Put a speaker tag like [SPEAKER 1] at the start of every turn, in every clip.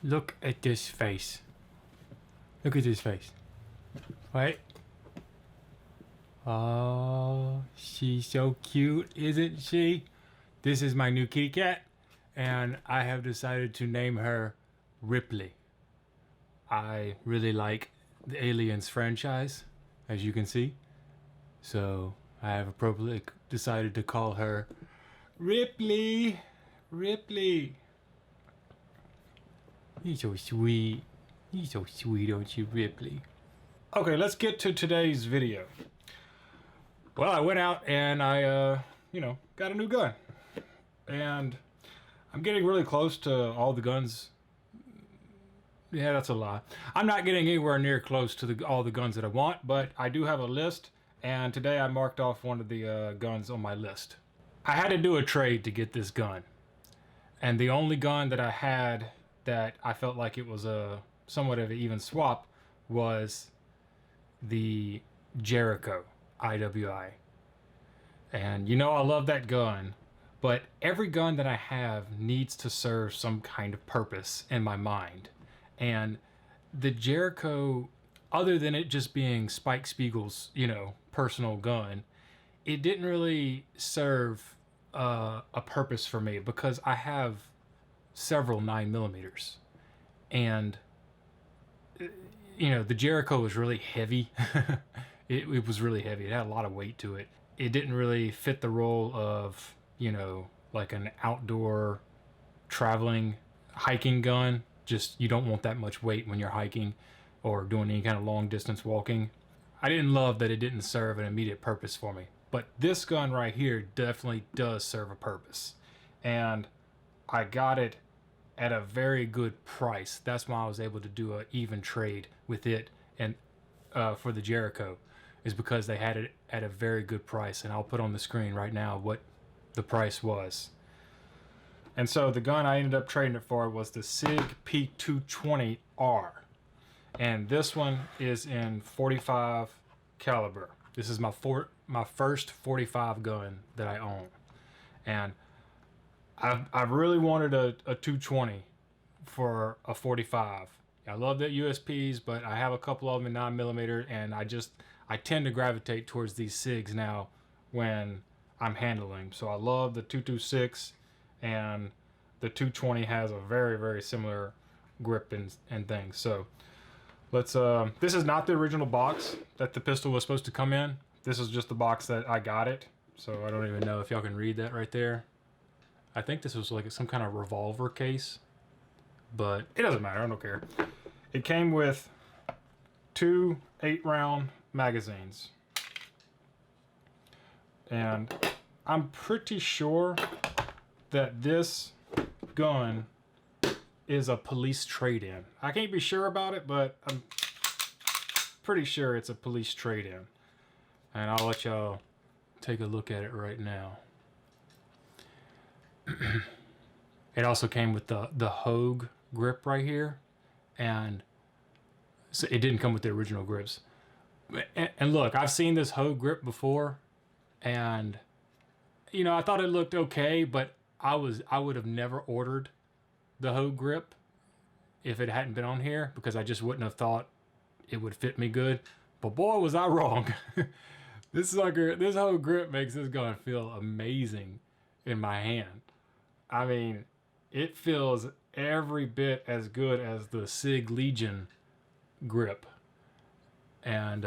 [SPEAKER 1] Look at this face. Look at this face. Right? Oh, she's so cute, isn't she? This is my new kitty cat, and I have decided to name her Ripley. I really like the Aliens franchise, as you can see. So I have appropriately decided to call her Ripley. Ripley. You're so sweet. You're so sweet, aren't you, Ripley? Okay, let's get to today's video. Well, I went out and I, got a new gun. And I'm getting really close to all the guns. Yeah, that's a lie. I'm not getting anywhere near close to all the guns that I want, but I do have a list. And today I marked off one of the guns on my list. I had to do a trade to get this gun. And the only gun that I had that I felt like it was a somewhat of an even swap was the Jericho IWI. And you know I love that gun, but every gun that I have needs to serve some kind of purpose in my mind. And the Jericho, other than it just being Spike Spiegel's, personal gun, it didn't really serve a purpose for me because I have several 9mm, and the Jericho was really heavy. it was really heavy. It had a lot of weight to it. It didn't really fit the role of like an outdoor traveling hiking gun. Just you don't want that much weight when you're hiking or doing any kind of long distance walking. I didn't love that it didn't serve an immediate purpose for me, but this gun right here definitely does serve a purpose, and I got it at a very good price. That's why I was able to do an even trade with it and for the Jericho, is because they had it at a very good price. And I'll put on the screen right now what the price was. And so the gun I ended up trading it for was the Sig P220R. And this one is in 45 caliber. This is my first 45 gun that I own. And I've really wanted a 220 for a 45. I love that USPs, but I have a couple of them in 9mm, and I tend to gravitate towards these SIGs now when I'm handling. So I love the 226, and the 220 has a very, very similar grip and things. So let's this is not the original box that the pistol was supposed to come in. This is just the box that I got it. So I don't even know if y'all can read that right there. I think this was like some kind of revolver case, but it doesn't matter. I don't care. It came with 2 8-round magazines, and I'm pretty sure that this gun is a police trade-in. I can't be sure about it, but I'm pretty sure it's a police trade-in, and I'll let y'all take a look at it right now. It also came with the Hogue grip right here, and so it didn't come with the original grips. And look, I've seen this Hogue grip before, and I thought it looked okay, but I would have never ordered the Hogue grip if it hadn't been on here, because I just wouldn't have thought it would fit me good. But boy, was I wrong. This Hogue grip makes this gun feel amazing in my hand. I mean, it feels every bit as good as the Sig Legion grip. And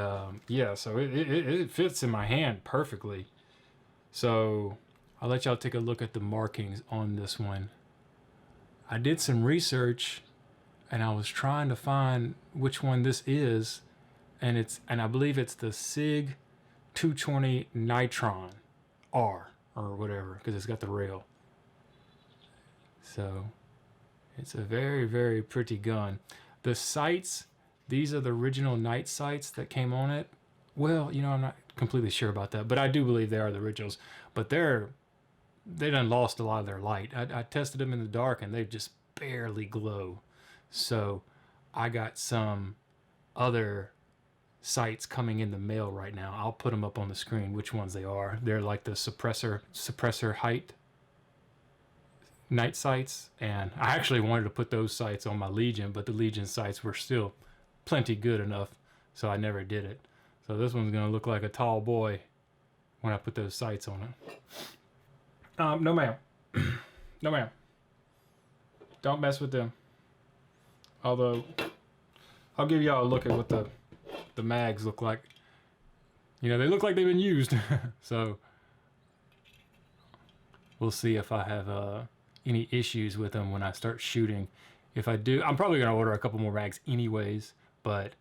[SPEAKER 1] yeah, so it fits in my hand perfectly. So I'll let y'all take a look at the markings on this one. I did some research, and I was trying to find which one this is, and I believe it's the Sig 220 Nitron R or whatever, because it's got the rail. So it's a very, very pretty gun. The sights, these are the original night sights that came on it. Well, I'm not completely sure about that, but I do believe they are the originals. But they done lost a lot of their light. I tested them in the dark, and they just barely glow. So I got some other sights coming in the mail right now. I'll put them up on the screen, which ones they are. They're like the suppressor height night sights, and I actually wanted to put those sights on my Legion, but the Legion sights were still plenty good enough, so I never did it. So this one's gonna look like a tall boy when I put those sights on it. No ma'am. No ma'am. Don't mess with them. Although, I'll give y'all a look at what the mags look like. You know, they look like they've been used. So, we'll see if I have any issues with them when I start shooting. If I do, I'm probably going to order a couple more mags anyways. But,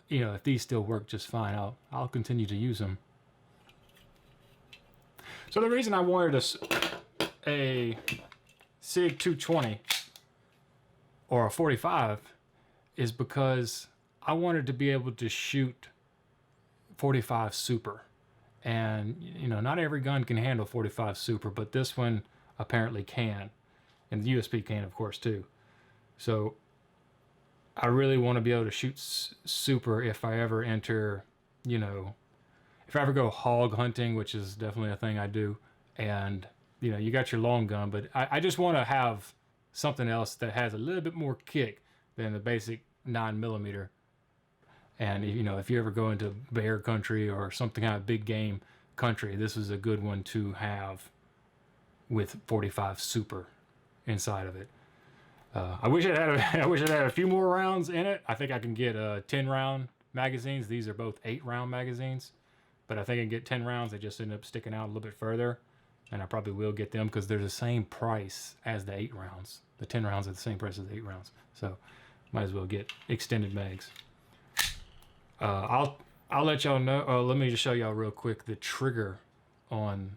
[SPEAKER 1] you know, if these still work just fine, I'll continue to use them. So the reason I wanted a Sig 220 or a 45 is because I wanted to be able to shoot 45 super. And, you know, not every gun can handle 45 super, but this one apparently can. And the USP can, of course, too. So I really want to be able to shoot super if I ever enter, you know, if I ever go hog hunting, which is definitely a thing I do. And, you know, you got your long gun, but I just want to have something else that has a little bit more kick than the basic 9mm. And, you know, if you ever go into bear country or something kind of big game country, this is a good one to have with 45 super inside of it. I wish it had a few more rounds in it. I think I can get 10-round magazines. These are both 8-round magazines, but I think I can get 10 rounds. They just end up sticking out a little bit further, and I probably will get them because they're the same price as the 8 rounds. The 10 rounds are the same price as the 8 rounds, so might as well get extended mags. I'll let y'all know. Let me just show y'all real quick the trigger on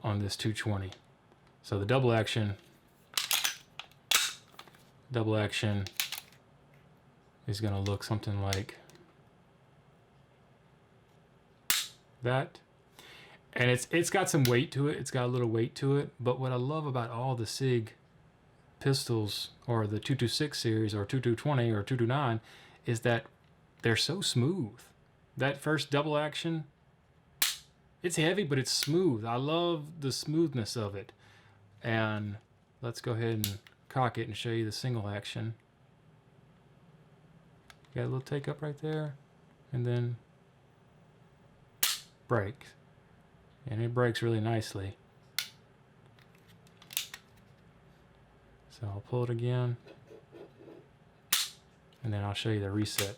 [SPEAKER 1] this 220. So the double action is gonna look something like that, and it's got some weight to it. It's got a little weight to it. But what I love about all the Sig pistols, or the 226 series, or 2220 or 229, is that they're so smooth. That first double action, it's heavy, but it's smooth. I love the smoothness of it. And let's go ahead and cock it and show you the single action. Got a little take up right there, and then brakes. And it brakes really nicely. So I'll pull it again, and then I'll show you the reset.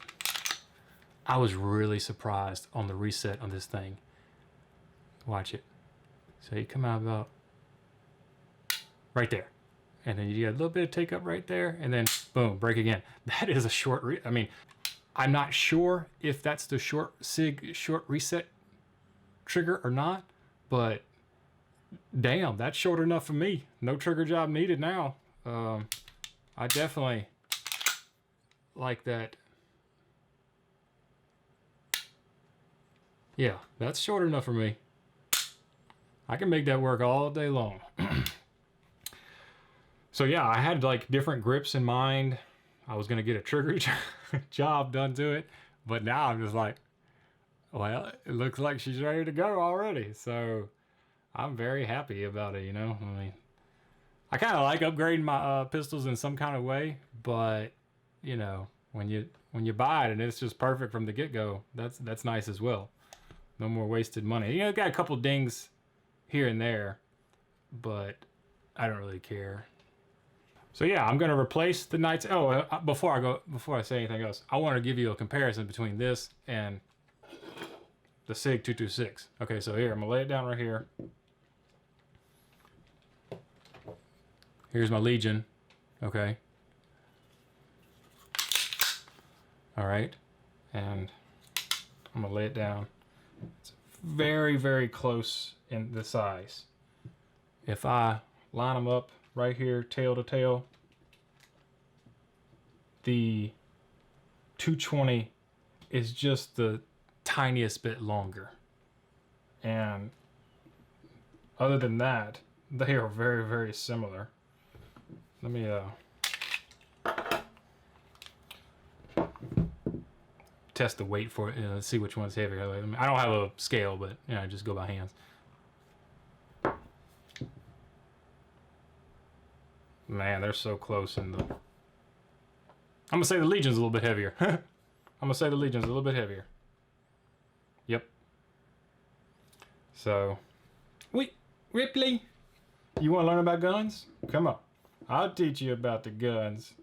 [SPEAKER 1] I was really surprised on the reset on this thing. Watch it. So you come out about right there, and then you get a little bit of take up right there, and then boom, brake again. That is a short I mean, I'm not sure if that's the Sig short reset trigger or not, but damn, that's short enough for me. No trigger job needed now. I definitely like that. Yeah, that's short enough for me. I can make that work all day long. So yeah, I had like different grips in mind. I was gonna get a trigger job done to it, but now I'm just like, well, it looks like she's ready to go already. So I'm very happy about it, you know? I mean, I kind of like upgrading my pistols in some kind of way, but you know, when you buy it and it's just perfect from the get-go, that's nice as well. No more wasted money. You know, got a couple dings here and there, but I don't really care. So yeah, I'm gonna replace the Knights. Oh, before I say anything else, I want to give you a comparison between this and the Sig 226. Okay, so here, I'm gonna lay it down right here. Here's my Legion. Okay. All right, and I'm gonna lay it down. It's very, very close in the size. If I line them up right here, tail to tail, the 220 is just the tiniest bit longer. And other than that, they are very, very similar. Let me test the weight for it, let's see which one's heavier. I don't have a scale, but you know, I just go by hands. Man, they're so close in the... I'm gonna say the Legion's a little bit heavier. I'm gonna say the Legion's a little bit heavier. Yep. So, wait, Ripley, you want to learn about guns? Come on, I'll teach you about the guns.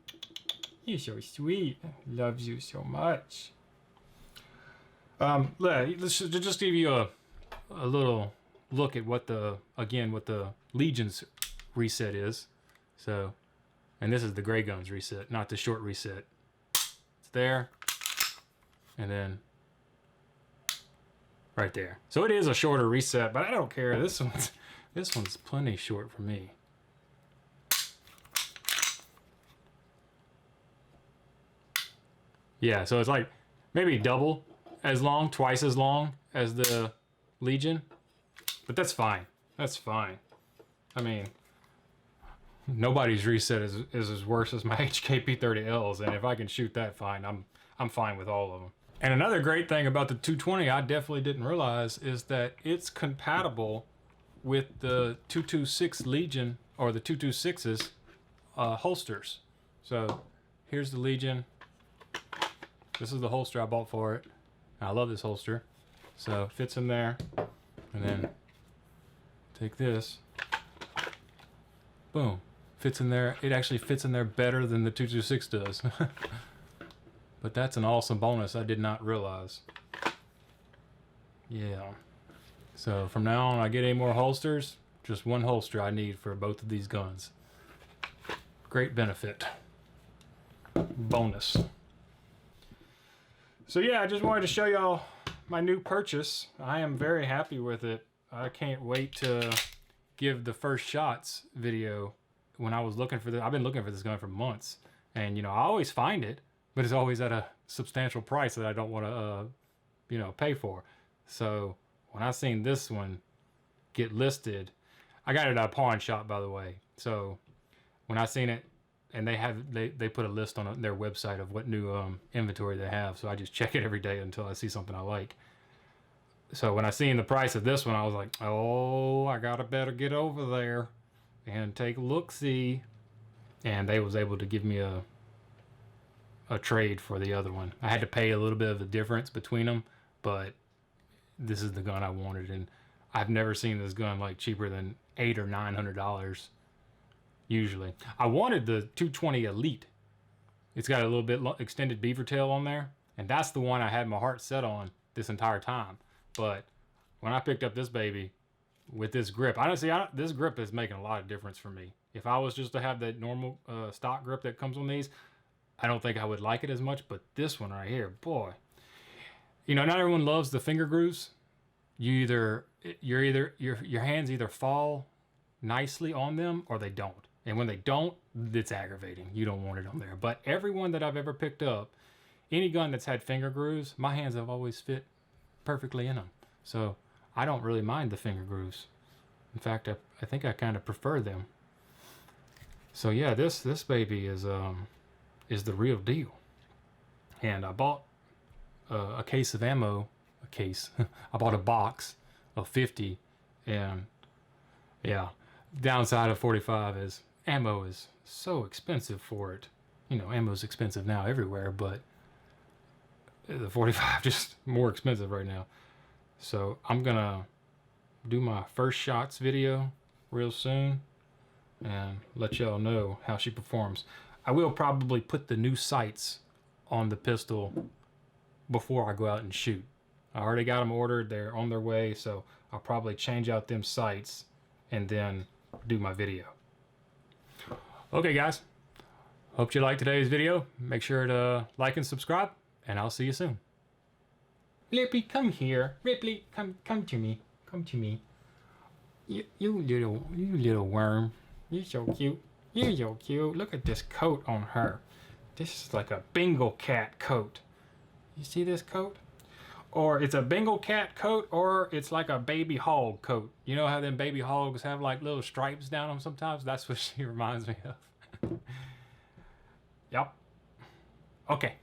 [SPEAKER 1] You're so sweet. Loves you so much. Let's just give you a little look at what the Legion's reset is. So, and this is the gray guns reset, not the short reset. It's there, and then right there. So it is a shorter reset, but I don't care. This one's plenty short for me. Yeah, so it's like maybe double as long, twice as long as the Legion, but that's fine. That's fine. I mean, nobody's reset is as worse as my HK P220Ls, and if I can shoot that fine, I'm fine with all of them. And another great thing about the 220 I definitely didn't realize is that it's compatible with the 226 Legion or the 226's holsters. So here's the Legion. This is the holster I bought for it. I love this holster. So it fits in there, and then take this. Boom. Fits in there. It actually fits in there better than the 226 does. But that's an awesome bonus I did not realize. Yeah. So from now on, I get any more holsters, just one holster I need for both of these guns. Great benefit. Bonus. So yeah, I just wanted to show y'all my new purchase. I am very happy with it. I can't wait to give the first shots video. When I was looking for this, I've been looking for this gun for months, and you know, I always find it, but it's always at a substantial price that I don't want to, pay for. So when I seen this one get listed, I got it at a pawn shop, by the way. So when I seen it, and they put a list on their website of what new inventory they have. So I just check it every day until I see something I like. So when I seen the price of this one, I was like, oh, I better get over there and take a look-see. And they was able to give me a trade for the other one. I had to pay a little bit of the difference between them, but this is the gun I wanted, and I've never seen this gun like cheaper than $800 or $900 usually. I wanted the 220 Elite. It's got a little bit extended beaver tail on there, and that's the one I had my heart set on this entire time. But when I picked up this baby with this grip, honestly, this grip is making a lot of difference for me. If I was just to have that normal stock grip that comes on these, I don't think I would like it as much, but this one right here, boy. You know, not everyone loves the finger grooves. Your hands either fall nicely on them or they don't. And when they don't, it's aggravating. You don't want it on there. But every one that I've ever picked up, any gun that's had finger grooves, my hands have always fit perfectly in them. So I don't really mind the finger grooves. In fact, I think I kind of prefer them. So yeah, this baby is the real deal. And I bought a case of ammo. I bought a box of 50, and yeah, downside of 45 is ammo is so expensive for it. You know, ammo's expensive now everywhere, but the 45 just more expensive right now. So I'm gonna do my first shots video real soon and let y'all know how she performs. I will probably put the new sights on the pistol before I go out and shoot. I already got them ordered. They're on their way, so I'll probably change out them sights and then do my video. Okay, guys. Hope you liked today's video. Make sure to like and subscribe, and I'll see you soon. Ripley, come here. Ripley, come to me. Come to me. You little worm. You're so cute. You're so cute. Look at this coat on her. This is like a Bengal cat coat. You see this coat? Or it's a Bengal cat coat, or it's like a baby hog coat. You know how them baby hogs have like little stripes down them sometimes? That's what she reminds me of. Yep. Okay.